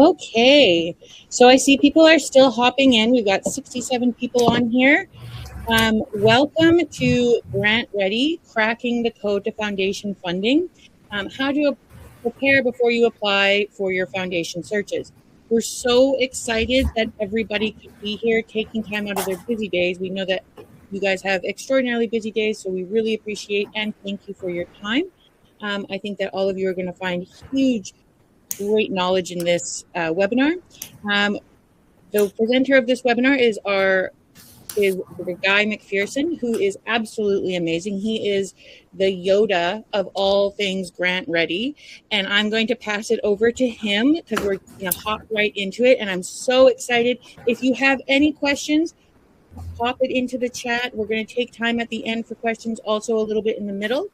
Okay, so I see people are still hopping in. We've got 67 people on here. Welcome to Grant Ready, Cracking the Code to Foundation Funding. How to prepare before you apply for your foundation searches. We're so excited that everybody could be here taking time out of their busy days. We know that you guys have extraordinarily busy days, so we really appreciate and thank you for your time. I think that all of you are going to find great knowledge in this webinar. The presenter of this webinar is Guy McPherson, who is absolutely amazing. He is the Yoda of all things Grant Ready, and I'm going to pass it over to him because we're going to hop right into it, and I'm so excited. If you have any questions, pop it into the chat. We're going to take time at the end for questions, also a little bit in the middle.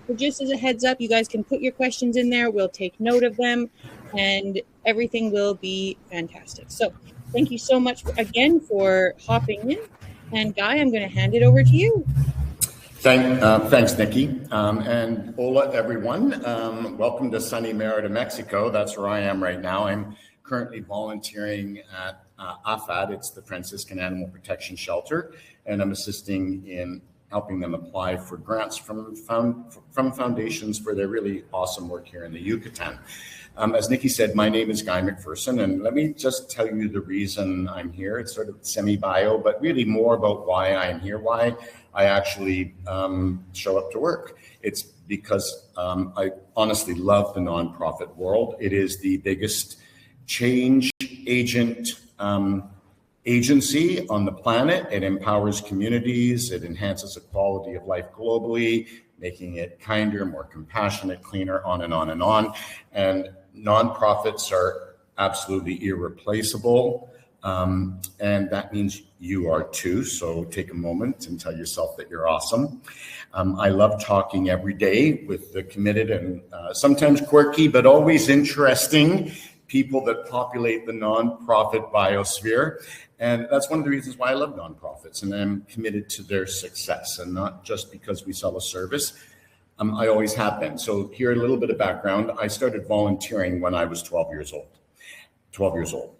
So just as a heads up, you guys can put your questions in there. We'll take note of them, and everything will be fantastic. So thank you so much again for hopping in. And Guy, I'm going to hand it over to you. Thanks, Nikki. And hola, everyone. Welcome to sunny Merida, Mexico. That's where I am right now. I'm currently volunteering at AFAD. It's the Franciscan Animal Protection Shelter, and I'm assisting in helping them apply for grants from foundations for their really awesome work here in the Yucatan. As Nikki said, my name is Guy McPherson, and let me just tell you the reason I'm here. It's sort of semi-bio, but really more about why I'm here, why I actually show up to work. It's because I honestly love the nonprofit world. It is the biggest change agency on the planet. It empowers communities. It enhances the quality of life globally, making it kinder, more compassionate, cleaner, on and on and on. And nonprofits are absolutely irreplaceable. And that means you are too. So take a moment and tell yourself that you're awesome. I love talking every day with the committed and sometimes quirky, but always interesting people that populate the nonprofit biosphere. And that's one of the reasons why I love nonprofits, and I'm committed to their success, and not just because we sell a service. I always have been. So here, a little bit of background. I started volunteering when I was 12 years old.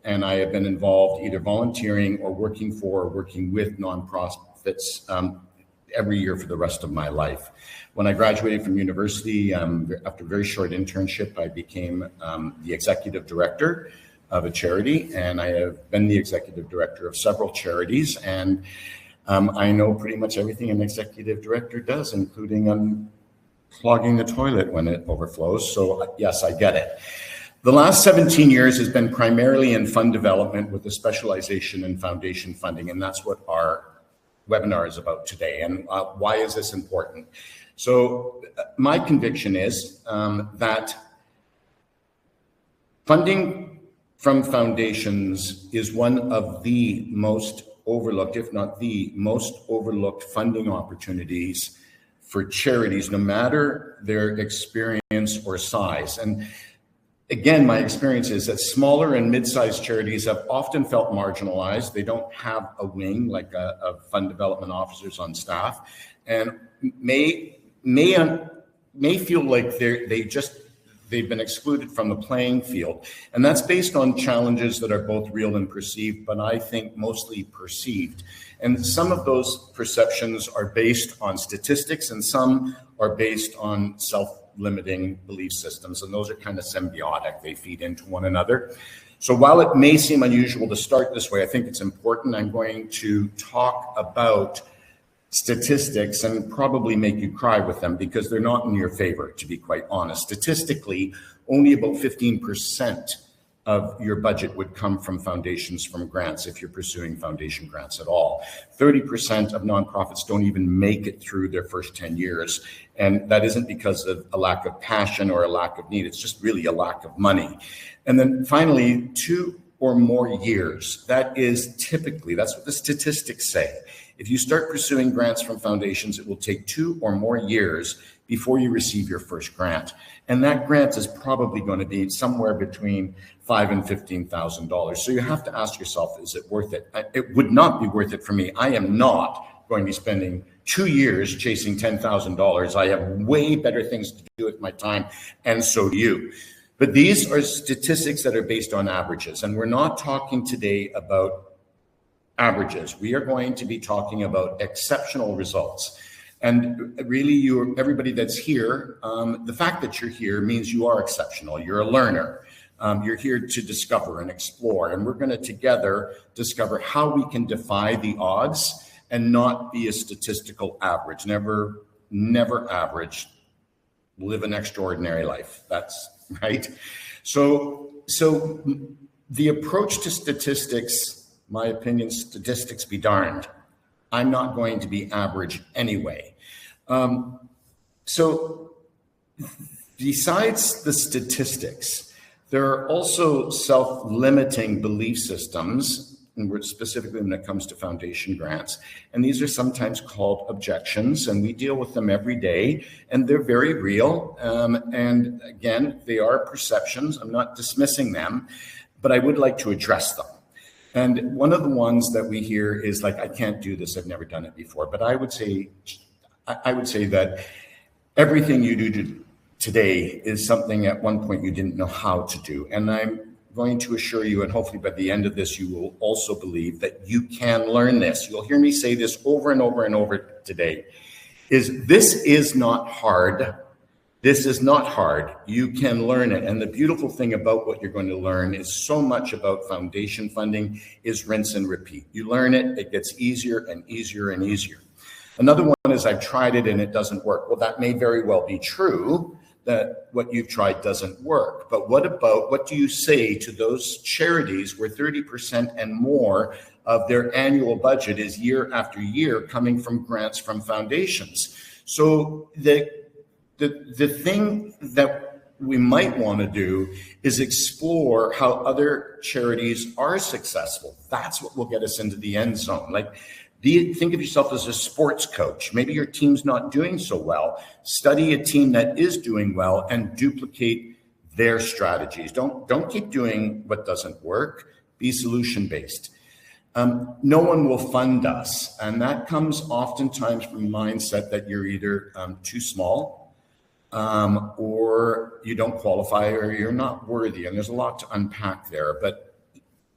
And I have been involved either volunteering or working with nonprofits every year for the rest of my life. When I graduated from university, after a very short internship, I became the executive director of a charity, and I have been the executive director of several charities, and I know pretty much everything an executive director does, including clogging the toilet when it overflows. So yes, I get it. The last 17 years has been primarily in fund development with a specialization in foundation funding, and that's what our webinar is about today. And why is this important? So my conviction is that funding from foundations is one of the most overlooked, if not the most overlooked funding opportunities for charities, no matter their experience or size. And again, my experience is that smaller and mid-sized charities have often felt marginalized. They don't have a wing like a fund development officers on staff, and may feel like they've been excluded from the playing field. And that's based on challenges that are both real and perceived, but I think mostly perceived. And some of those perceptions are based on statistics, and some are based on self-limiting belief systems. And those are kind of symbiotic. They feed into one another. So while it may seem unusual to start this way, I think it's important. I'm going to talk about statistics and probably make you cry with them because they're not in your favor, to be quite honest. Statistically, only about 15% of your budget would come from foundations from grants if you're pursuing foundation grants at all. 30% of nonprofits don't even make it through their first 10 years. And that isn't because of a lack of passion or a lack of need. It's just really a lack of money. And then finally, 2 or more years. That is typically, that's what the statistics say. If you start pursuing grants from foundations, it will take 2 or more years before you receive your first grant. And that grant is probably going to be somewhere between $5,000 and $15,000. So you have to ask yourself, is it worth it? It would not be worth it for me. I am not going to be spending 2 years chasing $10,000. I have way better things to do with my time, and so do you. But these are statistics that are based on averages. And we're not talking today about averages. We are going to be talking about exceptional results. And really, everybody that's here, the fact that you're here means you are exceptional. You're a learner. You're here to discover and explore. And we're going to together discover how we can defy the odds and not be a statistical average. Never average. Live an extraordinary life. That's right. So the approach to statistics, my opinion, statistics be darned. I'm not going to be average anyway. So besides the statistics, there are also self-limiting belief systems, and specifically when it comes to foundation grants. And these are sometimes called objections, and we deal with them every day, and they're very real. And again, they are perceptions. I'm not dismissing them, but I would like to address them. And one of the ones that we hear is like, I can't do this. I've never done it before. But I would say that everything you do today is something at one point you didn't know how to do. And I'm going to assure you, and hopefully by the end of this, you will also believe that you can learn this. You'll hear me say this over and over and over today, this is not hard. This is not hard. You can learn it. And the beautiful thing about what you're going to learn is so much about foundation funding is rinse and repeat. You learn it, it gets easier and easier and easier. Another one is I've tried it and it doesn't work. Well, that may very well be true, that what you've tried doesn't work. But what do you say to those charities where 30% and more of their annual budget is year after year coming from grants from foundations? So the thing that we might want to do is explore how other charities are successful. That's what will get us into the end zone. Like, think of yourself as a sports coach. Maybe your team's not doing so well. Study a team that is doing well and duplicate their strategies. Don't keep doing what doesn't work. Be solution-based. No one will fund us. And that comes oftentimes from a mindset that you're either too small, or you don't qualify, or you're not worthy. And there's a lot to unpack there, but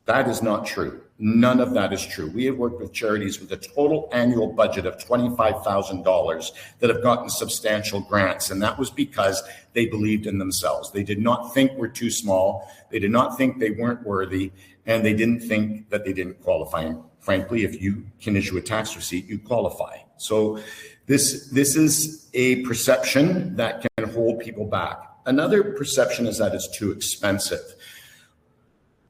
that is not true. None of that is true. We have worked with charities with a total annual budget of $25,000 that have gotten substantial grants. And that was because they believed in themselves. They did not think we're too small. They did not think they weren't worthy. And they didn't think that they didn't qualify. And frankly, if you can issue a tax receipt, you qualify. So this is a perception that can hold people back. Another perception is that it's too expensive.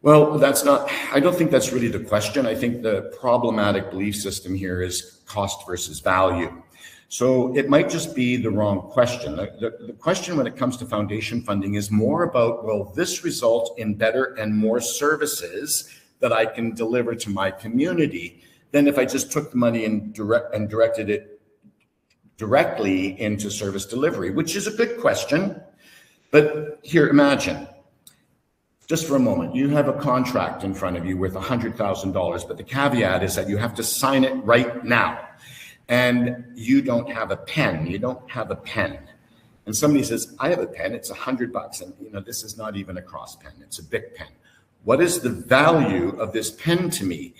Well, I don't think that's really the question. I think the problematic belief system here is cost versus value. So it might just be the wrong question. The question when it comes to foundation funding is more about, will this result in better and more services that I can deliver to my community than if I just took the money and directed it directly into service delivery, which is a good question. But here, imagine, just for a moment, you have a contract in front of you worth $100,000, but the caveat is that you have to sign it right now. And you don't have a pen. You don't have a pen. And somebody says, I have a pen, it's $100. And this is not even a cross pen, it's a Bic pen. What is the value of this pen to me?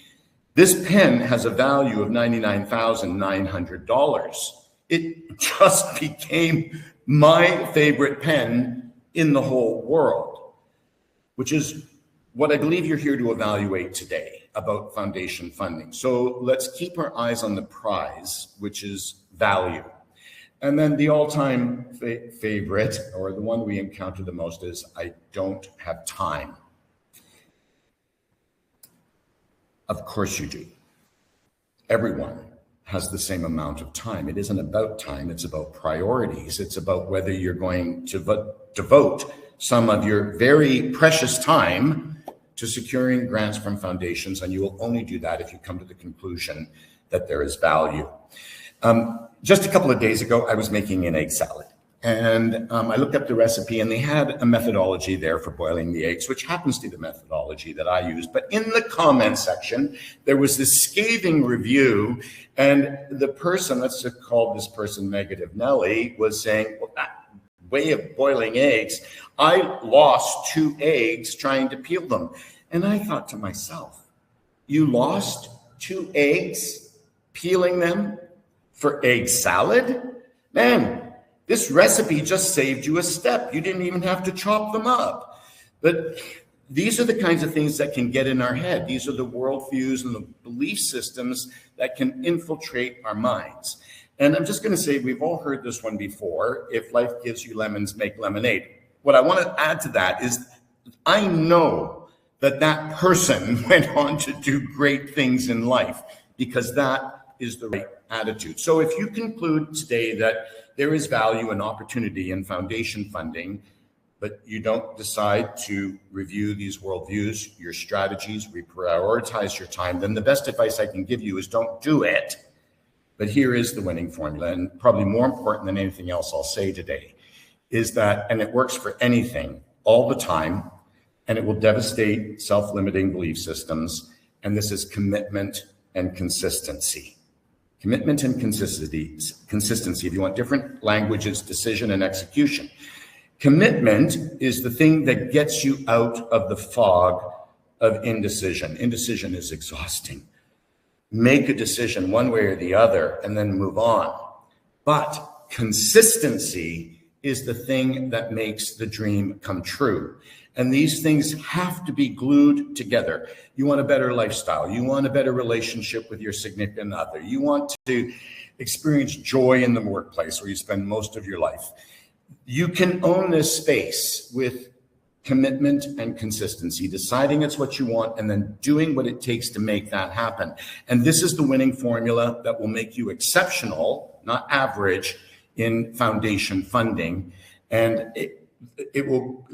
This pen has a value of $99,900. It just became my favorite pen in the whole world, which is what I believe you're here to evaluate today about foundation funding. So let's keep our eyes on the prize, which is value. And then the all-time favorite, or the one we encounter the most, is I don't have time. Of course you do. Everyone has the same amount of time. It isn't about time, it's about priorities. It's about whether you're going to devote some of your very precious time to securing grants from foundations, and you will only do that if you come to the conclusion that there is value. Just a couple of days ago, I was making an egg salad, and I looked up the recipe, and they had a methodology there for boiling the eggs, which happens to be the methodology that I use. But in the comment section, there was this scathing review, and the person, let's call this person Negative Nelly, was saying, well, way of boiling eggs. I lost 2 eggs trying to peel them. And I thought to myself, you lost 2 eggs peeling them for egg salad? Man, this recipe just saved you a step. You didn't even have to chop them up. But these are the kinds of things that can get in our head. These are the worldviews and the belief systems that can infiltrate our minds. And I'm just going to say, we've all heard this one before. If life gives you lemons, make lemonade. What I want to add to that is I know that that person went on to do great things in life because that is the right attitude. So if you conclude today that there is value and opportunity in foundation funding, but you don't decide to review these worldviews, your strategies, reprioritize your time, then the best advice I can give you is don't do it. But here is the winning formula, and probably more important than anything else I'll say today, is that, and it works for anything all the time, and it will devastate self-limiting belief systems, and this is commitment and consistency. Commitment and consistency. If you want different languages, decision and execution. Commitment is the thing that gets you out of the fog of indecision. Indecision is exhausting. Make a decision one way or the other and then move on. But consistency is the thing that makes the dream come true. And these things have to be glued together. You want a better lifestyle. You want a better relationship with your significant other. You want to experience joy in the workplace where you spend most of your life. You can own this space with commitment and consistency, deciding it's what you want and then doing what it takes to make that happen. And this is the winning formula that will make you exceptional, not average, in foundation funding. And it will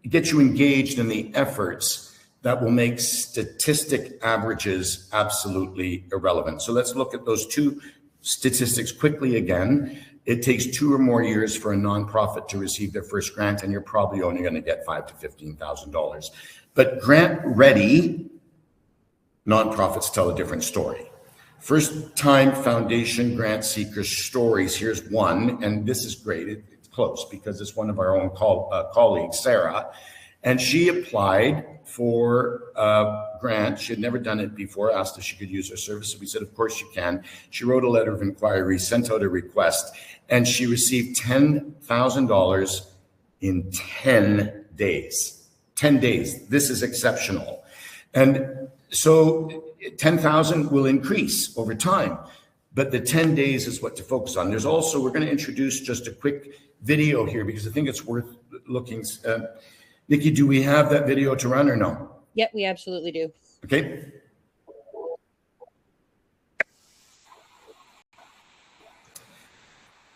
get you engaged in the efforts that will make statistic averages absolutely irrelevant. So let's look at those 2 statistics quickly again. It takes 2 or more years for a nonprofit to receive their first grant, and you're probably only going to get $5,000 to $15,000. But grant-ready nonprofits tell a different story. First-time foundation grant seekers stories. Here's one, and this is great. It's close because it's one of our own colleagues, Sarah, and she applied for a grant. She had never done it before, asked if she could use her service. So we said, of course you can. She wrote a letter of inquiry, sent out a request, and she received $10,000 in 10 days. 10 days. This is exceptional. And so 10,000 will increase over time, but the 10 days is what to focus on. There's also, we're going to introduce just a quick video here because I think it's worth looking. Nikki, do we have that video to run or no? Yep, we absolutely do. Okay.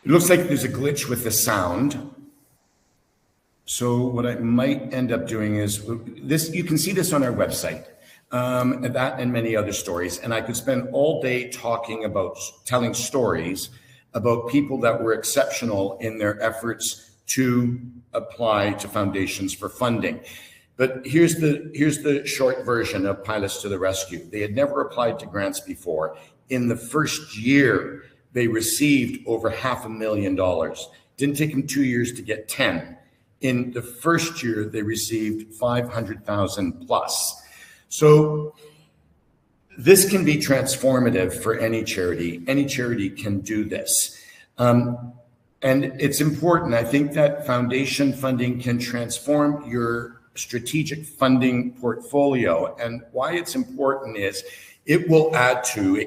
It looks like there's a glitch with the sound. So what I might end up doing is this, you can see this on our website, that and many other stories. And I could spend all day talking about telling stories about people that were exceptional in their efforts to apply to foundations for funding. But here's the short version of Pilots to the Rescue. They had never applied to grants before. In the first year, they received over $500,000. Didn't take them 2 years to get 10. In the first year, they received 500,000 plus. So this can be transformative for any charity. Any charity can do this. And it's important. I think that foundation funding can transform your strategic funding portfolio. And why it's important is it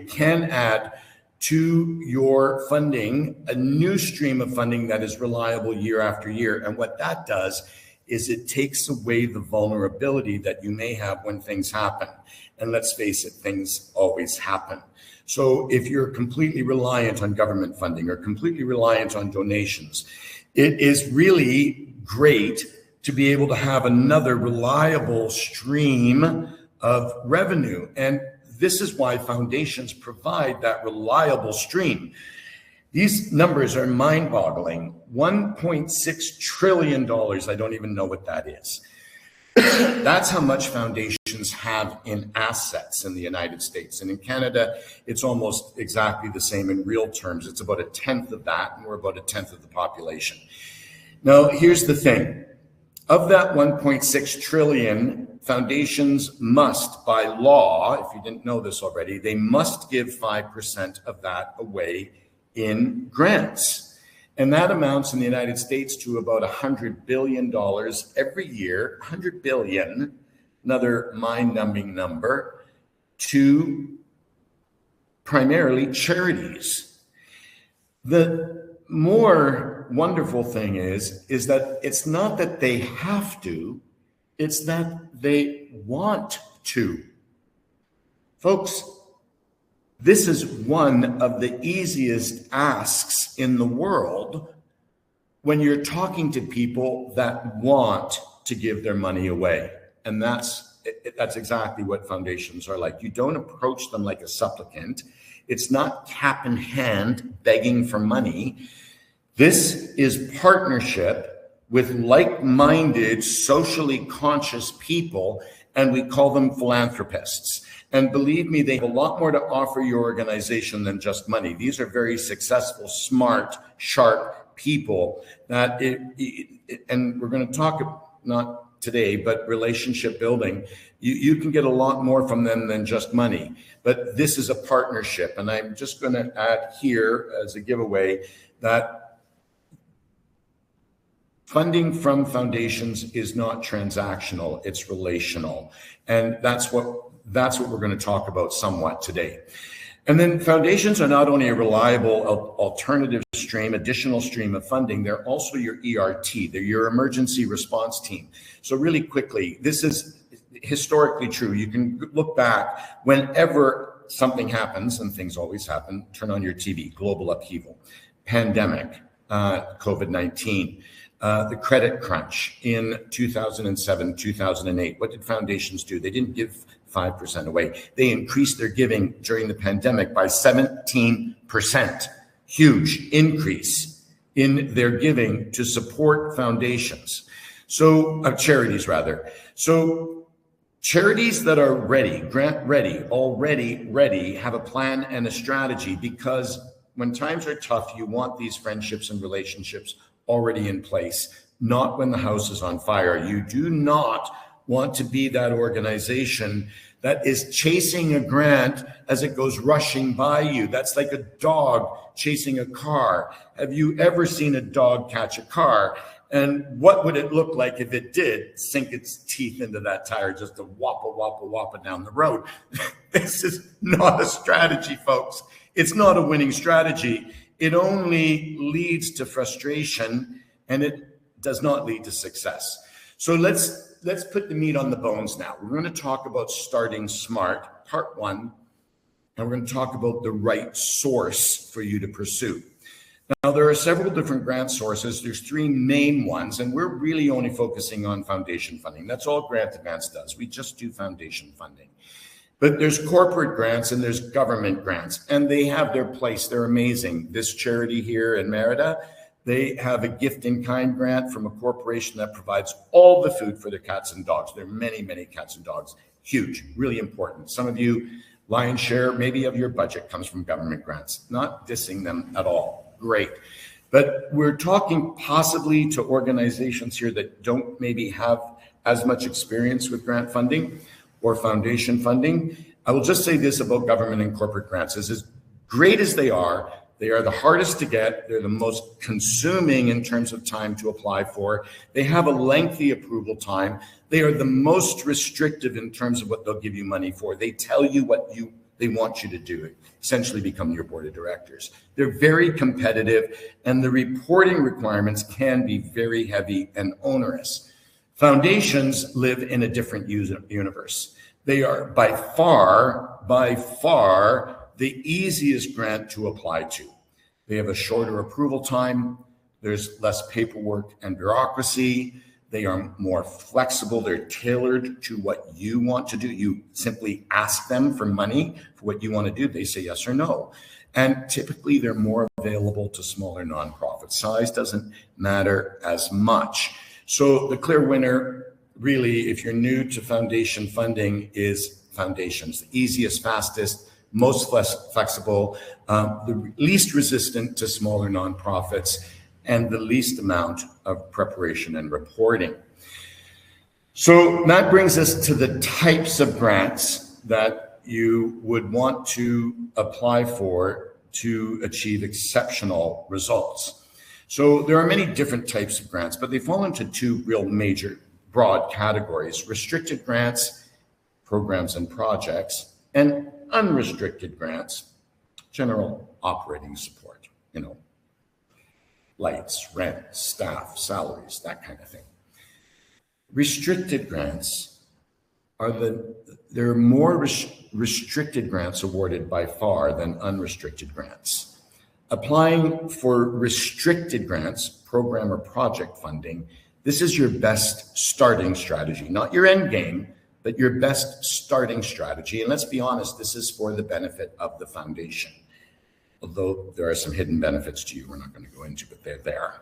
can add to your funding a new stream of funding that is reliable year after year. And what that does is it takes away the vulnerability that you may have when things happen. And let's face it, things always happen. So if you're completely reliant on government funding or completely reliant on donations, it is really great to be able to have another reliable stream of revenue. And this is why foundations provide that reliable stream. These numbers are mind-boggling. $1.6 trillion, I don't even know what that is. That's how much foundations have in assets in the United States. And in Canada, it's almost exactly the same in real terms. It's about a tenth of that, and we're about a tenth of the population. Now, here's the thing. Of that 1.6 trillion, foundations must, by law, if you didn't know this already, they must give 5% of that away in grants. And that amounts in the United States to about $100 billion every year, 100 billion, another mind-numbing number, to primarily charities. The more wonderful thing is that it's not that they have to, it's that they want to. Folks, this is one of the easiest asks in the world when you're talking to people that want to give their money away. And that's exactly what foundations are like. You don't approach them like a supplicant. It's not cap in hand begging for money. This is partnership with like-minded, socially conscious people, and we call them philanthropists. And believe me, they have a lot more to offer your organization than just money. These are very successful, smart, sharp people that and we're going to talk, not today, but relationship building. You can get a lot more from them than just money, but this is a partnership. And I'm just going to add here as a giveaway that funding from foundations is not transactional, it's relational. And that's what we're going to talk about somewhat today. And then foundations are not only a reliable alternative stream, additional stream of funding, they're also your ERT, they're your emergency response team. So really quickly, this is historically true. You can look back whenever something happens, and things always happen, turn on your TV, global upheaval, pandemic, COVID-19, the credit crunch in 2007, 2008. What did foundations do? They didn't give 5% away. They increased their giving during the pandemic by 17%. Huge increase in their giving to support foundations. So, charities rather. So, charities that are ready, grant ready, already ready, have a plan and a strategy, because when times are tough, you want these friendships and relationships already in place, not when the house is on fire. You do not want to be that organization that is chasing a grant as it goes rushing by you. That's like a dog chasing a car. Have you ever seen a dog catch a car? And what would it look like if it did sink its teeth into that tire just to wappa down the road? This is not a strategy, folks. It's not a winning strategy. It only leads to frustration, and it does not lead to success. So let's put the meat on the bones now. We're going to talk about starting smart, part one, and we're going to talk about the right source for you to pursue. Now, there are several different grant sources. There's three main ones, and we're really only focusing on foundation funding. That's all Grant Advance does. We just do foundation funding. But there's corporate grants and there's government grants, and they have their place. They're amazing. This charity here in Merida, they have a gift in kind grant from a corporation that provides all the food for their cats and dogs. There are many, many cats and dogs. Huge, really important. Some of you, lion's share, maybe of your budget comes from government grants. Not dissing them at all. Great. But we're talking possibly to organizations here that don't maybe have as much experience with grant funding or foundation funding. I will just say this about government and corporate grants. As great as they are the hardest to get. They're the most consuming in terms of time to apply for. They have a lengthy approval time. They are the most restrictive in terms of what they'll give you money for. They tell you what they want you to do, essentially become your board of directors. They're very competitive, and the reporting requirements can be very heavy and onerous. Foundations live in a different universe. They are by far the easiest grant to apply to. They have a shorter approval time. There's less paperwork and bureaucracy. They are more flexible. They're tailored to what you want to do. You simply ask them for money for what you want to do. They say yes or no. And typically they're more available to smaller nonprofits. Size doesn't matter as much. So the clear winner really, if you're new to foundation funding, is foundations. The easiest, fastest, most flexible, the least resistant to smaller nonprofits, and the least amount of preparation and reporting. So that brings us to the types of grants that you would want to apply for to achieve exceptional results. So there are many different types of grants, but they fall into two real major broad categories: restricted grants, programs and projects, and unrestricted grants, general operating support, lights, rent, staff, salaries, that kind of thing. Restricted grants there are more restricted grants awarded by far than unrestricted grants. Applying for restricted grants, program or project funding, this is your best starting strategy, not your end game, but your best starting strategy. And let's be honest, this is for the benefit of the foundation. Although there are some hidden benefits to you we're not going to go into, but they're there.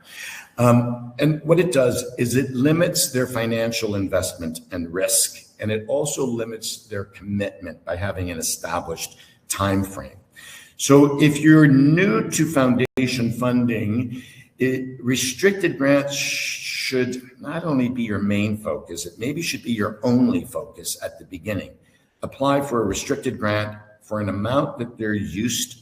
And what it does is it limits their financial investment and risk, and it also limits their commitment by having an established time frame. So if you're new to foundation funding, restricted grants should not only be your main focus, it maybe should be your only focus at the beginning. Apply for a restricted grant for an amount that they're used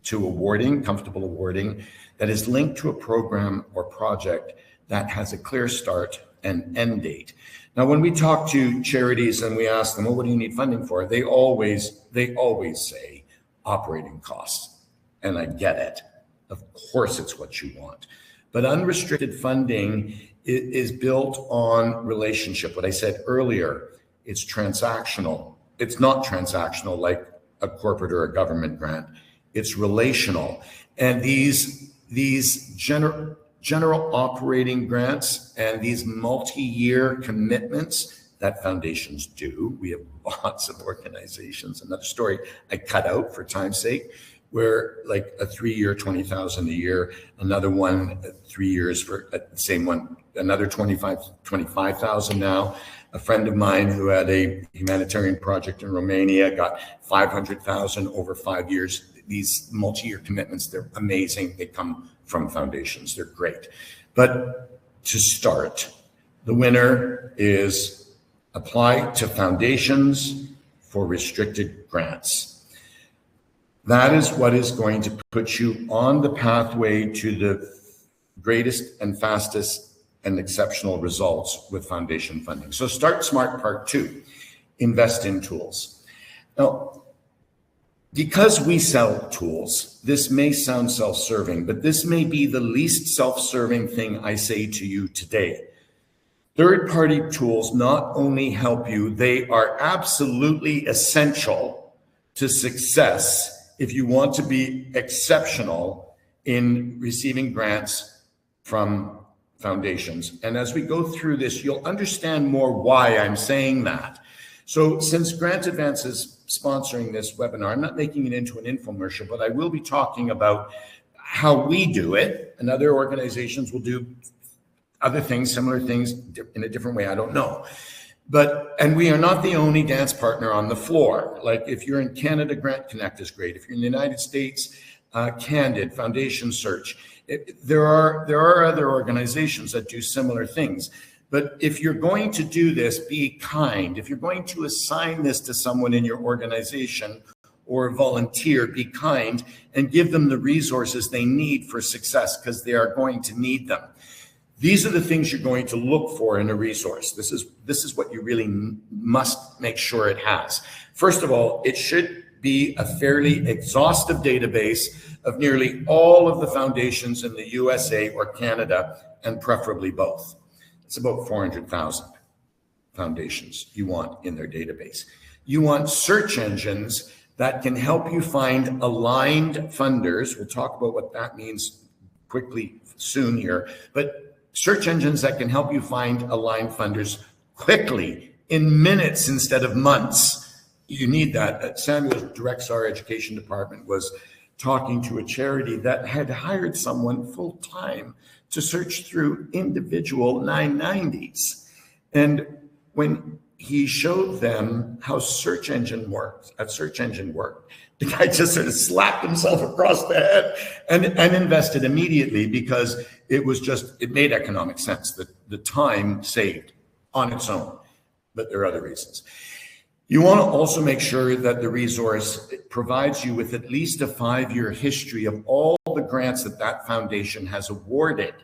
to awarding, comfortable awarding, that is linked to a program or project that has a clear start and end date. Now, when we talk to charities and we ask them, well, what do you need funding for? They always say operating costs. And I get it. Of course, it's what you want. But unrestricted funding is built on relationship. What I said earlier, it's transactional. It's not transactional like a corporate or a government grant. It's relational. And these general operating grants and these multi-year commitments that foundations do, we have lots of organizations, another story I cut out for time's sake, where like a 3-year, 20,000 a year, another one, 3 years for the same one, another 25,000 now. A friend of mine who had a humanitarian project in Romania got 500,000 over 5 years. These multi-year commitments, they're amazing. They come from foundations. They're great. But to start, the winner is apply to foundations for restricted grants. That is what is going to put you on the pathway to the greatest and fastest and exceptional results with foundation funding. So start smart part 2, invest in tools. Now, because we sell tools, this may sound self-serving, but this may be the least self-serving thing I say to you today. Third-party tools not only help you, they are absolutely essential to success if you want to be exceptional in receiving grants from foundations. And as we go through this, you'll understand more why I'm saying that. So since Grant Advance is sponsoring this webinar, I'm not making it into an infomercial, but I will be talking about how we do it, and other organizations will do other things, similar things in a different way. I don't know. And we are not the only dance partner on the floor. Like if you're in Canada, Grant Connect is great. If you're in the United States, Candid, Foundation Search. There are other organizations that do similar things. But if you're going to do this, be kind. If you're going to assign this to someone in your organization or volunteer, be kind and give them the resources they need for success, because they are going to need them. These are the things you're going to look for in a resource. This is what you really must make sure it has. First of all, it should be a fairly exhaustive database of nearly all of the foundations in the USA or Canada, and preferably both. It's about 400,000 foundations you want in their database. You want search engines that can help you find aligned funders. We'll talk about what that means quickly soon here, but search engines that can help you find aligned funders quickly, in minutes instead of months. You need that. Samuel directs our education department was talking to a charity that had hired someone full-time to search through individual 990s. And when he showed them how search engine worked, the guy just sort of slapped himself across the head and invested immediately, because it made economic sense. The time saved on its own, but there are other reasons. You want to also make sure that the resource provides you with at least a 5-year history of all the grants that foundation has awarded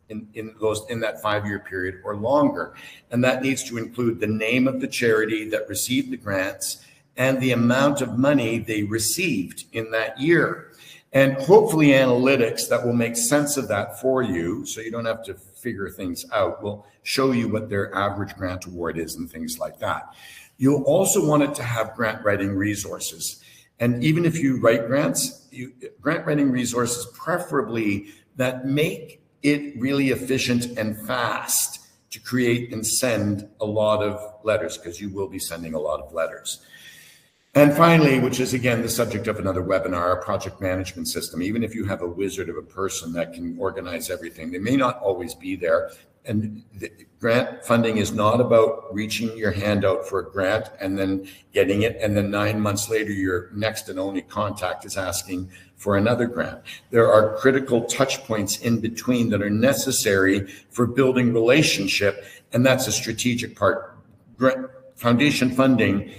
in that 5-year period or longer. And that needs to include the name of the charity that received the grants and the amount of money they received in that year. And hopefully analytics that will make sense of that for you, so you don't have to figure things out, will show you what their average grant award is and things like that. You'll also want it to have grant writing resources. And even if you write grants, grant writing resources preferably that make it really efficient and fast to create and send a lot of letters, because you will be sending a lot of letters. And finally, which is again the subject of another webinar, a project management system. Even if you have a wizard of a person that can organize everything, they may not always be there. And the grant funding is not about reaching your hand out for a grant and then getting it, and then 9 months later, your next and only contact is asking for another grant. There are critical touch points in between that are necessary for building relationship, and that's a strategic part. Foundation funding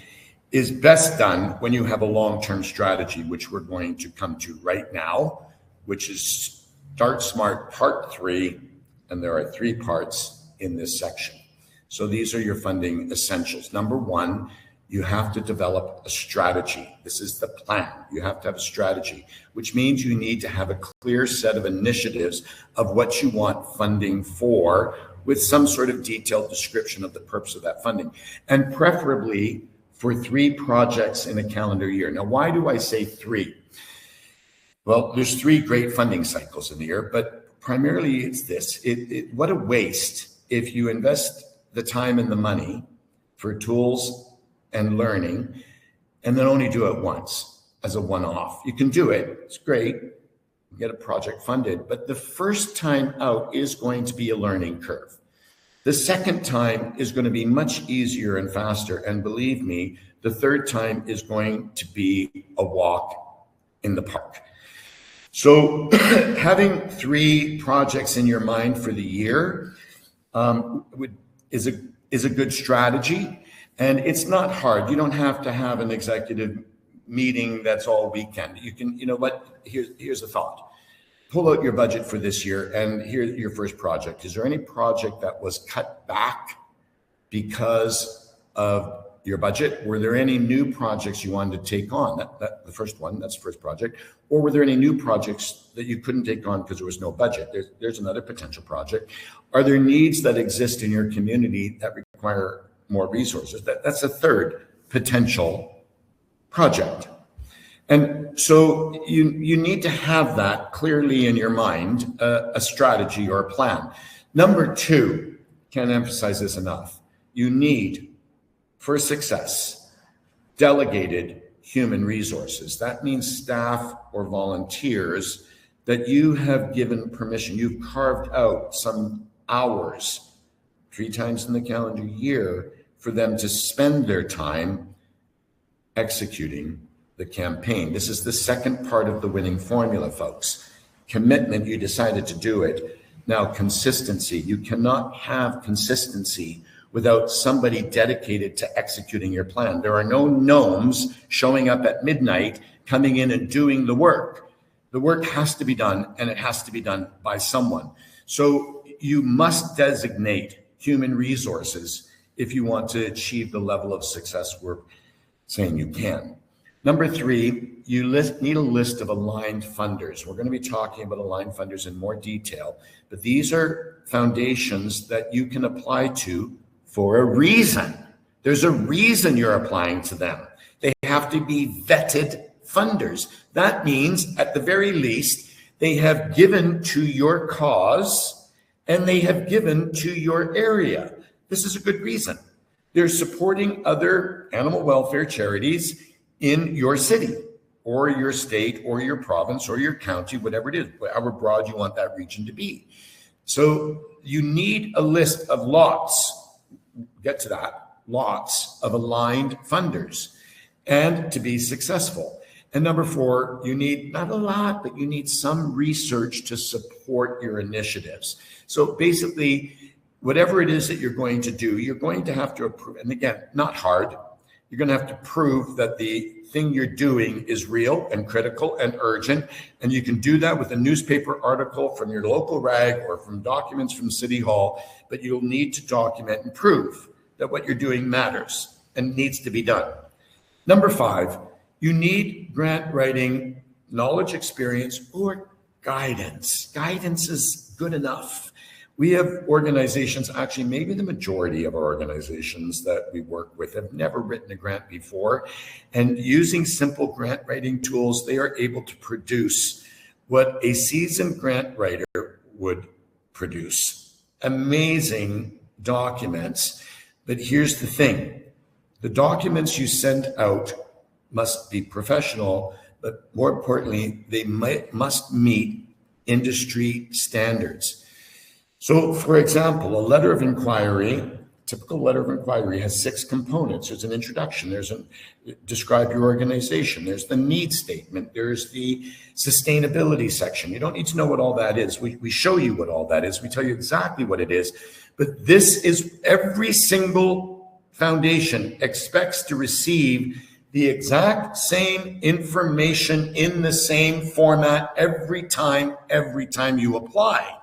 is best done when you have a long-term strategy, which we're going to come to right now, which is Start Smart Part 3. And there are 3 parts in this section. So these are your funding essentials. Number 1, you have to develop a strategy. This is the plan. You have to have a strategy, which means you need to have a clear set of initiatives of what you want funding for, with some sort of detailed description of the purpose of that funding, and preferably for 3 projects in a calendar year. Now, why do I say 3? Well, there's 3 great funding cycles in the year, but primarily it's this. What a waste if you invest the time and the money for tools and learning and then only do it once as a one-off. You can do it, it's great, get a project funded, but the first time out is going to be a learning curve. The second time is going to be much easier and faster, and believe me, the third time is going to be a walk in the park. So having 3 projects in your mind for the year is a good strategy, and it's not hard. You don't have to have an executive meeting that's all weekend. You can, you know what, here's a thought. Pull out your budget for this year, and here's your first project. Is there any project that was cut back because of your budget? Were there any new projects you wanted to take on? The first one, that's the first project. Or were there any new projects that you couldn't take on because there was no budget? There's another potential project. Are there needs that exist in your community that require more resources? That's a third potential project. And so you need to have that clearly in your mind, a strategy or a plan. Number 2, can't emphasize this enough, you need, for success, delegated human resources. That means staff or volunteers that you have given permission. You've carved out some hours 3 times in the calendar year for them to spend their time executing the campaign. This is the second part of the winning formula, folks. Commitment, you decided to do it. Now, consistency. You cannot have consistency without somebody dedicated to executing your plan. There are no gnomes showing up at midnight, coming in and doing the work. The work has to be done, and it has to be done by someone. So you must designate human resources if you want to achieve the level of success we're saying you can. Number 3, you need a list of aligned funders. We're going to be talking about aligned funders in more detail, but these are foundations that you can apply to for a reason. There's a reason you're applying to them. They have to be vetted funders. That means, at the very least, they have given to your cause and they have given to your area. This is a good reason. They're supporting other animal welfare charities in your city or your state or your province or your county, whatever it is, however broad you want that region to be. So you need a list of lots get to that, lots of aligned funders and to be successful. And number 4, you need not a lot, but you need some research to support your initiatives. So basically, whatever it is that you're going to do, you're going to have to approve. And again, not hard. You're going to have to prove that the thing you're doing is real and critical and urgent. And you can do that with a newspaper article from your local rag or from documents from City Hall, but you'll need to document and prove that what you're doing matters and needs to be done. Number 5, you need grant writing knowledge, experience, or guidance. Guidance is good enough. We have organizations, actually maybe the majority of our organizations that we work with have never written a grant before. And using simple grant writing tools, they are able to produce what a seasoned grant writer would produce. Amazing documents. But here's the thing. The documents you send out must be professional, but more importantly, they must meet industry standards. So, for example, a letter of inquiry, typical letter of inquiry has 6 components. There's an introduction, describe your organization, there's the needs statement, there's the sustainability section. You don't need to know what all that is. We show you what all that is. We tell you exactly what it is. But this is every single foundation expects to receive the exact same information in the same format every time you apply.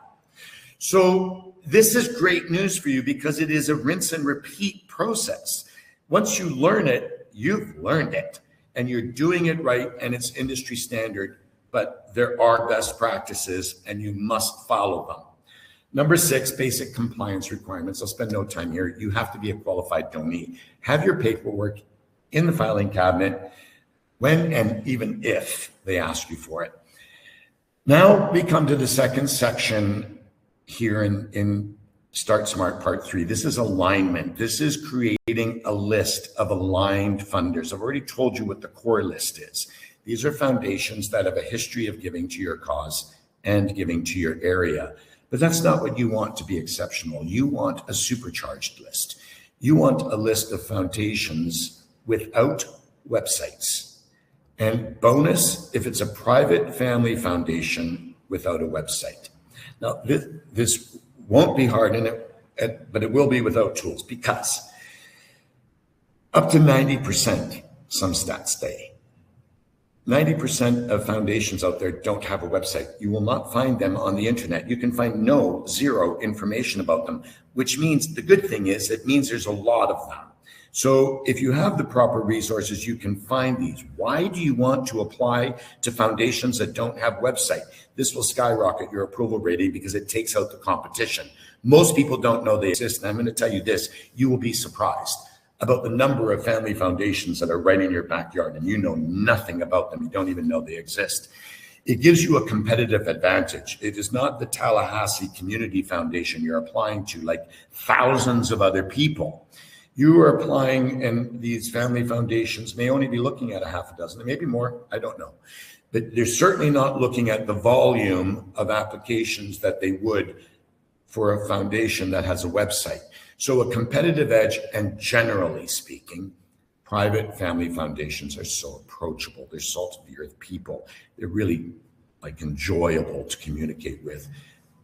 So this is great news for you because it is a rinse and repeat process. Once you learn it, you've learned it and you're doing it right and it's industry standard, but there are best practices and you must follow them. Number 6, basic compliance requirements. I'll spend no time here. You have to be a qualified donee. Have your paperwork in the filing cabinet when and even if they ask you for it. Now we come to the second section here in Start Smart Part 3. This is alignment. This is creating a list of aligned funders. I've already told you what the core list is. These are foundations that have a history of giving to your cause and giving to your area. But that's not what you want to be exceptional. You want a supercharged list. You want a list of foundations without websites. And bonus, if it's a private family foundation without a website. Now, this won't be hard, but it will be without tools because up to 90%, some stats say, 90% of foundations out there don't have a website. You will not find them on the internet. You can find zero information about them, which means the good thing is it means there's a lot of them. So if you have the proper resources, you can find these. Why do you want to apply to foundations that don't have website? This will skyrocket your approval rating because it takes out the competition. Most people don't know they exist. And I'm going to tell you this, you will be surprised about the number of family foundations that are right in your backyard and you know nothing about them. You don't even know they exist. It gives you a competitive advantage. It is not the Tallahassee Community Foundation you're applying to like thousands of other people. You are applying, and these family foundations may only be looking at a half a dozen, maybe more, I don't know. But they're certainly not looking at the volume of applications that they would for a foundation that has a website. So a competitive edge, and generally speaking, private family foundations are so approachable. They're salt of the earth people. They're really like enjoyable to communicate with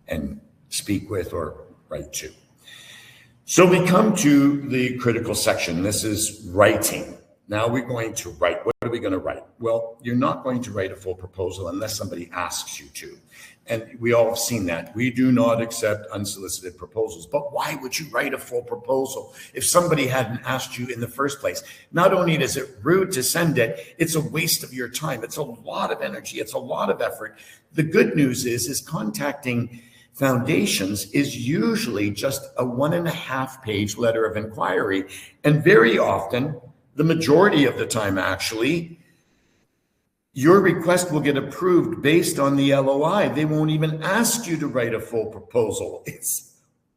and speak with or write to. So we come to the critical section. This is writing. Now we're going to write. What are we going to write? Well, you're not going to write a full proposal unless somebody asks you to. And we all have seen that. We do not accept unsolicited proposals. But why would you write a full proposal if somebody hadn't asked you in the first place? Not only is it rude to send it, it's a waste of your time. It's a lot of energy. It's a lot of effort. The good news is contacting foundations is usually just a 1.5-page letter of inquiry. And very often, the majority of the time actually, your request will get approved based on the LOI. They won't even ask you to write a full proposal. It's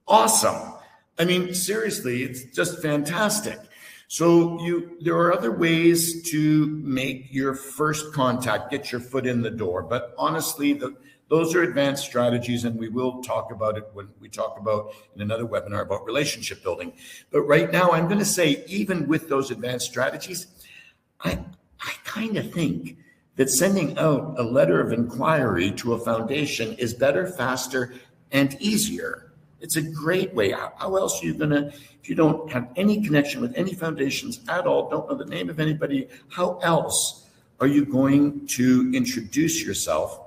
awesome. I mean, seriously, it's just fantastic. So there are other ways to make your first contact, get your foot in the door. But honestly, Those are advanced strategies, and we will talk about it when we talk about in another webinar about relationship building. But right now, I'm going to say, even with those advanced strategies, I kind of think that sending out a letter of inquiry to a foundation is better, faster, and easier. It's a great way. How else are you going to, if you don't have any connection with any foundations at all, don't know the name of anybody, how else are you going to introduce yourself?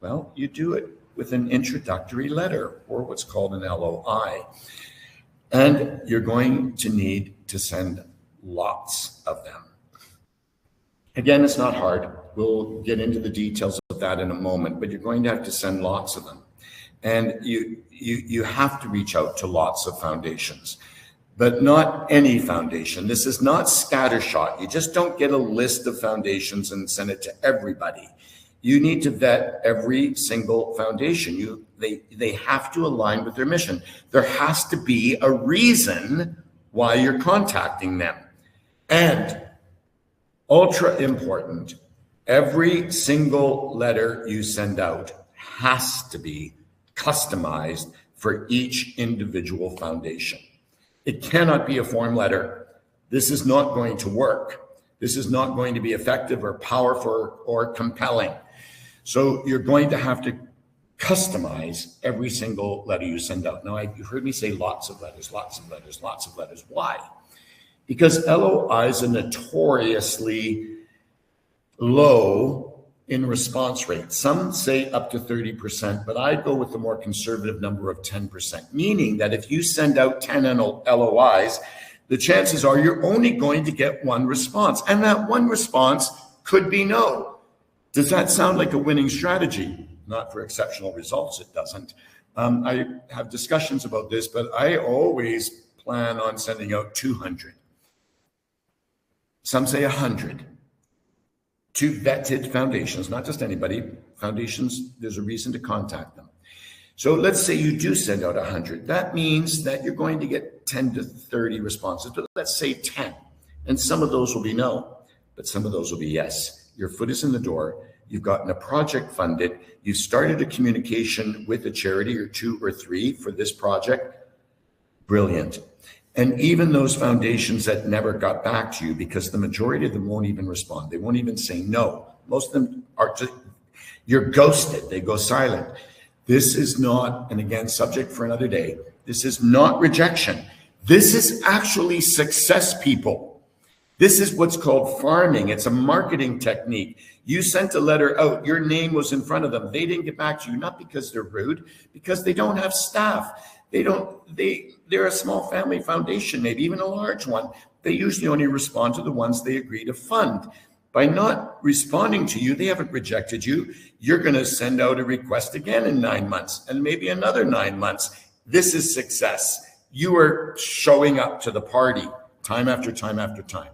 Well, you do it with an introductory letter, or what's called an LOI. And you're going to need to send lots of them. Again, it's not hard. We'll get into the details of that in a moment, but you're going to have to send lots of them. And you have to reach out to lots of foundations, but not any foundation. This is not scattershot. You just don't get a list of foundations and send it to everybody. You need to vet every single foundation. They have to align with their mission. There has to be a reason why you're contacting them. And ultra important, every single letter you send out has to be customized for each individual foundation. It cannot be a form letter. This is not going to work. This is not going to be effective or powerful or compelling. So you're going to have to customize every single letter you send out. Now, you heard me say lots of letters, lots of letters, lots of letters. Why? Because LOIs are notoriously low in response rate. Some say up to 30%, but I'd go with the more conservative number of 10%, meaning that if you send out 10 LOIs, the chances are you're only going to get one response, and that one response could be no. Does that sound like a winning strategy? Not for exceptional results, it doesn't. I have discussions about this, but I always plan on sending out 200. Some say 100 to vetted foundations, not just anybody. Foundations, there's a reason to contact them. So let's say you do send out 100. That means that you're going to get 10 to 30 responses, but let's say 10. And some of those will be no, but some of those will be yes. Your foot is in the door. You've gotten a project funded. You've started a communication with a charity or 2 or 3 for this project. Brilliant. And even those foundations that never got back to you, because the majority of them won't even respond. They won't even say no. Most of them are just, you're ghosted. They go silent. This is not, and again, subject for another day, this is not rejection. This is actually success, people. This is what's called farming. It's a marketing technique. You sent a letter out. Your name was in front of them. They didn't get back to you, not because they're rude, because they don't have staff. They're a small family foundation, maybe even a large one. They usually only respond to the ones they agree to fund. By not responding to you, they haven't rejected you. You're going to send out a request again in 9 months and maybe another 9 months. This is success. You are showing up to the party time after time after time.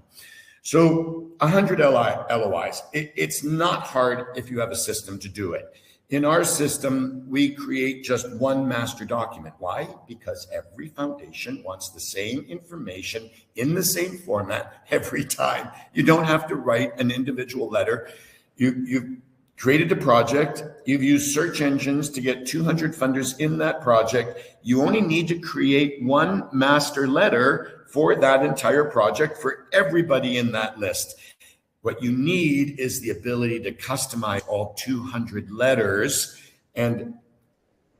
So 100 LOIs, it's not hard if you have a system to do it. In our system, we create just one master document. Why? Because every foundation wants the same information in the same format every time. You don't have to write an individual letter. You've created a project. You've used search engines to get 200 funders in that project. You only need to create one master letter for that entire project for everybody in that list. What you need is the ability to customize all 200 letters. And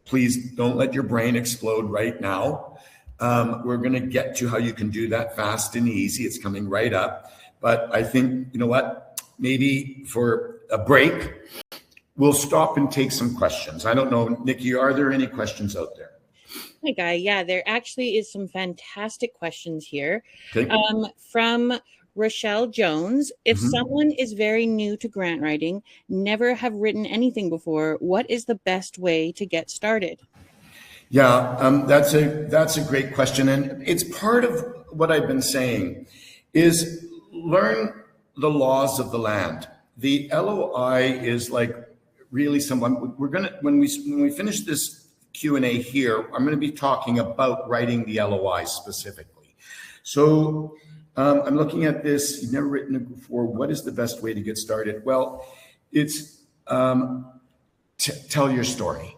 please don't let your brain explode right now. We're going to get to how you can do that fast and easy. It's coming right up. But I think, you know what, maybe for a break, we'll stop and take some questions. I don't know, Nikki, are there any questions out there? Hi, Guy. Yeah, there actually is some fantastic questions here. Okay. From Rochelle Jones. If someone is very new to grant writing, never have written anything before, what is the best way to get started? Yeah, that's a great question. And it's part of what I've been saying is learn the laws of the land. The LOI is like really someone, we're going to, when we finish this Q&A here, I'm going to be talking about writing the LOI specifically. So I'm looking at this. You've never written it before. What is the best way to get started? Well, it's tell your story,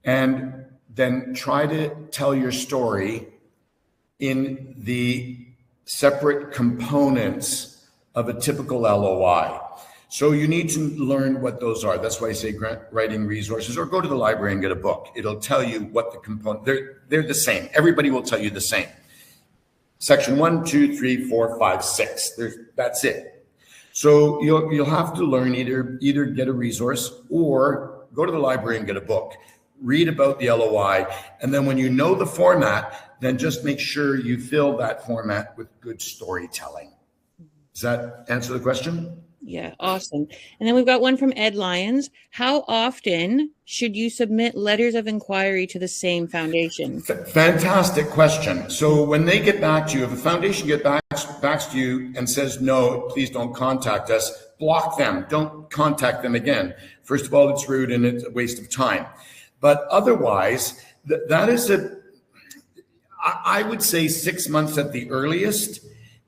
and then try to tell your story in the separate components of a typical LOI. So you need to learn what those are. That's why I say grant writing resources, or go to the library and get a book. It'll tell you what the component, they're the same. Everybody will tell you the same. Section 1, 2, 3, 4, 5, 6. That's it. So you'll have to learn either get a resource or go to the library and get a book. Read about the LOI, and then when you know the format, then just make sure you fill that format with good storytelling. Does that answer the question? Yeah, awesome. And then we've got one from Ed Lyons. How often should you submit letters of inquiry to the same foundation? Fantastic question. So when they get back to you, if a foundation gets back to you and says, no, please don't contact us, block them. Don't contact them again. First of all, it's rude and it's a waste of time. But otherwise, that is I would say 6 months at the earliest,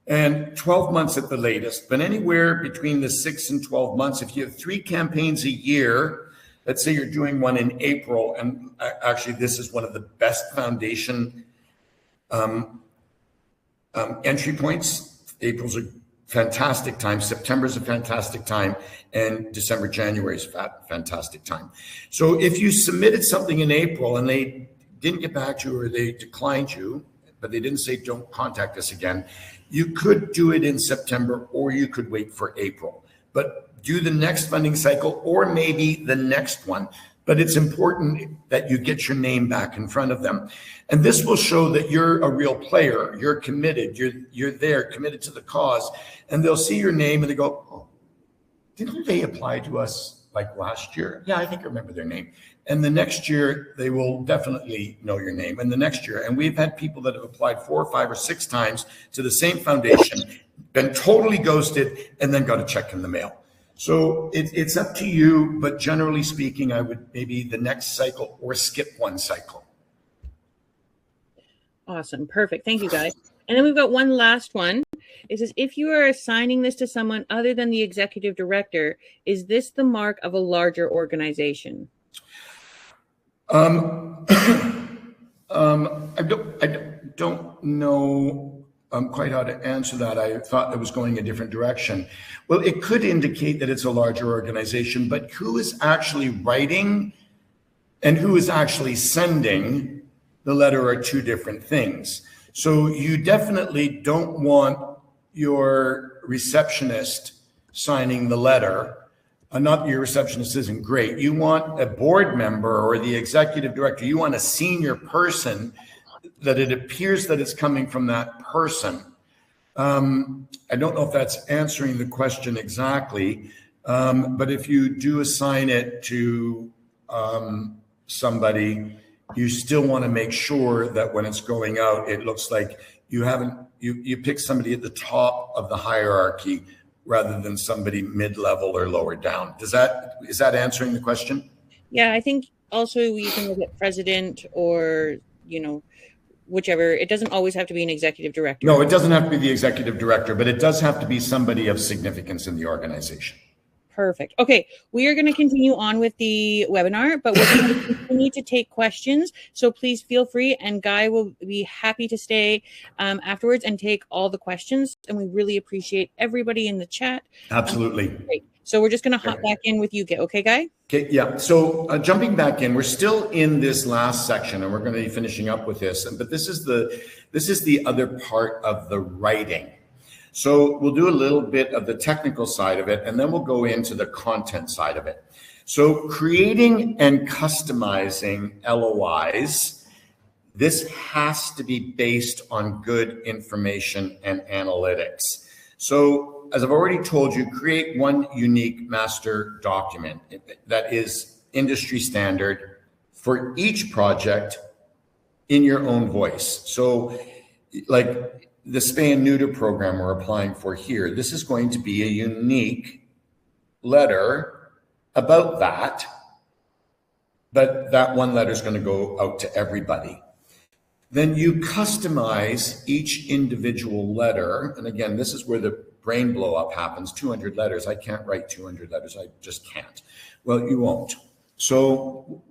and 12 months at the latest. But anywhere between the 6 and 12 months, if you have 3 campaigns a year, let's say you're doing one in April, and actually this is one of the best foundation entry points. April's a fantastic time, September's a fantastic time, and December, January is a fantastic time. So if you submitted something in April and they didn't get back to you, or they declined you, but they didn't say don't contact us again, you could do it in September, or you could wait for April. But do the next funding cycle, or maybe the next one. But it's important that you get your name back in front of them. And this will show that you're a real player, you're committed, you're there, committed to the cause. And they'll see your name and they go, oh, didn't they apply to us like last year? Yeah, I think I remember their name. And the next year, they will definitely know your name. And the next year, and we've had people that have applied 4 or 5 or 6 times to the same foundation, been totally ghosted, and then got a check in the mail. So it's up to you, but generally speaking, I would maybe the next cycle or skip one cycle. Awesome. Perfect. Thank you, guys. And then we've got one last one. It says, if you are assigning this to someone other than the executive director, is this the mark of a larger organization? I don't know quite how to answer that. I thought it was going a different direction. Well, it could indicate that it's a larger organization, but who is actually writing and who is actually sending the letter are 2 different things. So you definitely don't want your receptionist signing the letter. Not your receptionist isn't great. You want a board member or the executive director. You want a senior person that it appears that it's coming from that person. I don't know if that's answering the question exactly, but if you do assign it to somebody, you still want to make sure that when it's going out, it looks like you pick somebody at the top of the hierarchy rather than somebody mid-level or lower down. Is that answering the question? Yeah, I think also you can look at president or, whichever. It doesn't always have to be an executive director. No, it doesn't have to be the executive director, but it does have to be somebody of significance in the organization. Perfect. Okay, we are going to continue on with the webinar, but we're going to continue to take questions. So please feel free, and Guy will be happy to stay afterwards and take all the questions. And we really appreciate everybody in the chat. Absolutely. Great. So we're just going to hop back in with you, okay, Guy? Okay, yeah. So jumping back in, we're still in this last section, and we're going to be finishing up with this. But this is the other part of the writing. So we'll do a little bit of the technical side of it, and then we'll go into the content side of it. So creating and customizing LOIs, this has to be based on good information and analytics. So as I've already told you, create one unique master document that is industry standard for each project in your own voice. So like the spay and neuter program we're applying for here, this is going to be a unique letter about that, but that one letter is going to go out to everybody. Then you customize each individual letter. And again, this is where the brain blow up happens. 200 letters. I can't write 200 letters. I just can't. Well, you won't. So